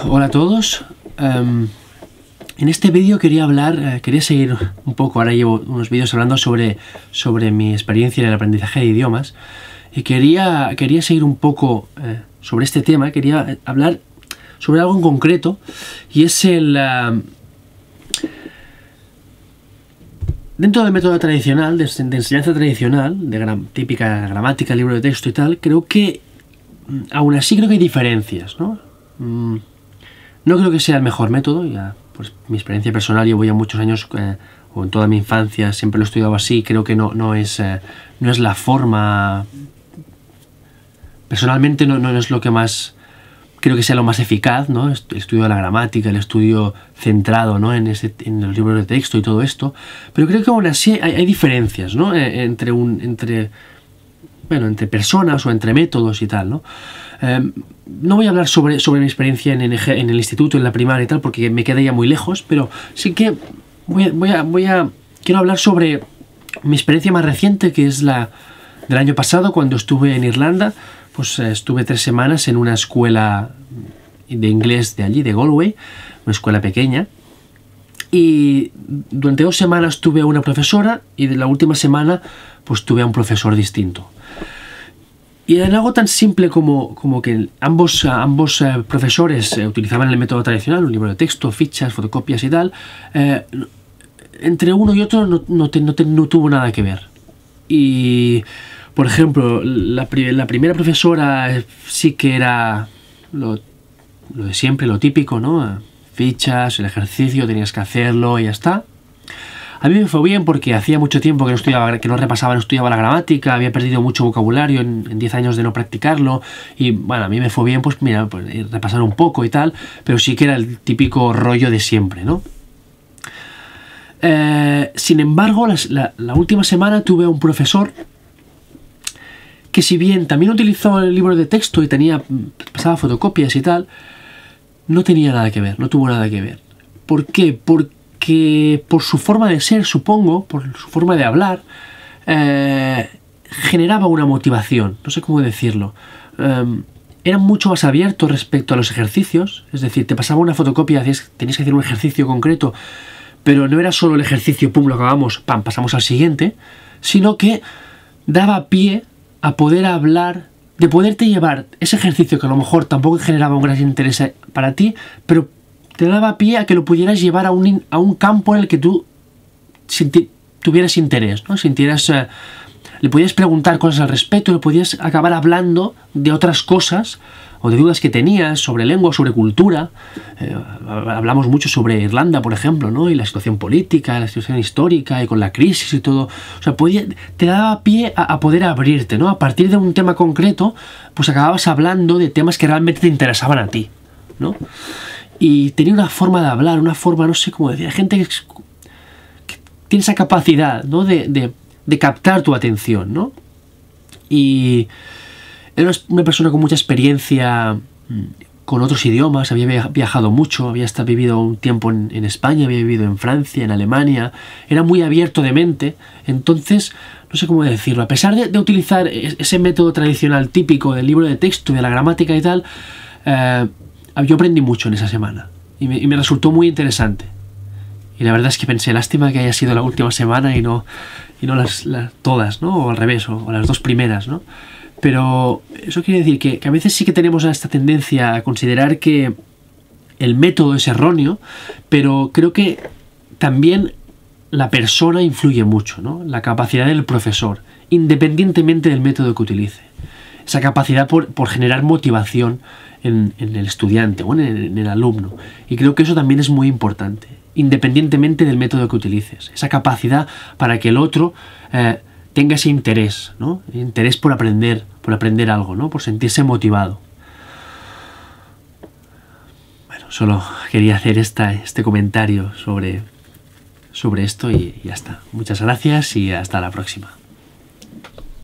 Hola a todos. En este vídeo quería seguir un poco, ahora llevo unos vídeos hablando sobre mi experiencia en el aprendizaje de idiomas, y quería seguir un poco sobre este tema. Quería hablar sobre algo en concreto, y es dentro del método tradicional, de enseñanza tradicional, típica gramática, libro de texto y tal, creo que aún así creo que hay diferencias, ¿no? No creo que sea el mejor método. Ya, pues mi experiencia personal, llevo ya muchos años, o en toda mi infancia siempre lo he estudiado así. Creo que no es la forma. Personalmente no es lo que más creo que sea lo más eficaz, ¿no? El estudio de la gramática, el estudio centrado, ¿no? en los libros de texto y todo esto. Pero creo que aún así hay diferencias, ¿no? entre personas o entre métodos y tal, ¿no? No voy a hablar sobre mi experiencia en el instituto, en la primaria y tal, porque me queda ya muy lejos, pero sí que quiero hablar sobre mi experiencia más reciente, que es la del año pasado, cuando estuve en Irlanda. Pues estuve 3 semanas en una escuela de inglés de allí, de Galway, una escuela pequeña, y durante 2 semanas tuve a una profesora, y de la última semana pues tuve a un profesor distinto. Y era algo tan simple como que ambos profesores utilizaban el método tradicional, un libro de texto, fichas, fotocopias y tal. Entre uno y otro no tuvo nada que ver. Y, por ejemplo, la primera profesora sí que era lo de siempre, lo típico, ¿no? Fichas, el ejercicio, tenías que hacerlo y ya está. A mí me fue bien porque hacía mucho tiempo que no estudiaba la gramática, había perdido mucho vocabulario en 10 años de no practicarlo, y bueno, a mí me fue bien, pues mira, pues repasar un poco y tal, pero sí que era el típico rollo de siempre, ¿no? Sin embargo, la última semana tuve un profesor que, si bien también utilizó el libro de texto y pasaba fotocopias y tal, no tenía nada que ver, no tuvo nada que ver. ¿Por qué? Porque por su forma de ser, supongo, por su forma de hablar, generaba una motivación, no sé cómo decirlo. Era mucho más abierto respecto a los ejercicios, es decir, te pasaba una fotocopia, tenías que hacer un ejercicio concreto, pero no era solo el ejercicio, pum, lo acabamos, pam, pasamos al siguiente, sino que daba pie a poder hablar, de poderte llevar ese ejercicio que a lo mejor tampoco generaba un gran interés para ti, pero te daba pie a que lo pudieras llevar a un campo en el que tú tuvieras interés, ¿no? Le podías preguntar cosas al respecto, le podías acabar hablando de otras cosas o de dudas que tenías sobre lengua, sobre cultura. Hablamos mucho sobre Irlanda, por ejemplo, ¿no? Y la situación política, la situación histórica, y con la crisis y todo. O sea, te daba pie a poder abrirte, ¿no? A partir de un tema concreto, pues acababas hablando de temas que realmente te interesaban a ti, ¿no? Y tenía una forma de hablar, una forma, no sé cómo decir, hay gente que tiene esa capacidad, ¿no? de captar tu atención, ¿no? Y era una persona con mucha experiencia con otros idiomas, había viajado mucho, había vivido un tiempo en España, había vivido en Francia, en Alemania, era muy abierto de mente. Entonces, no sé cómo decirlo, a pesar de utilizar ese método tradicional típico del libro de texto, de la gramática y tal, yo aprendí mucho en esa semana y me resultó muy interesante. Y la verdad es que pensé, lástima que haya sido la última semana y no todas, ¿no? O al revés, o las 2 primeras, ¿no? Pero eso quiere decir que a veces sí que tenemos esta tendencia a considerar que el método es erróneo, pero creo que también la persona influye mucho, ¿no? La capacidad del profesor, independientemente del método que utilice. Esa capacidad por generar motivación en el estudiante o en el alumno. Y creo que eso también es muy importante, independientemente del método que utilices. Esa capacidad para que el otro tenga ese interés, ¿no? Interés por aprender algo, ¿no? Por sentirse motivado. Bueno, solo quería hacer este comentario sobre esto y ya está. Muchas gracias y hasta la próxima.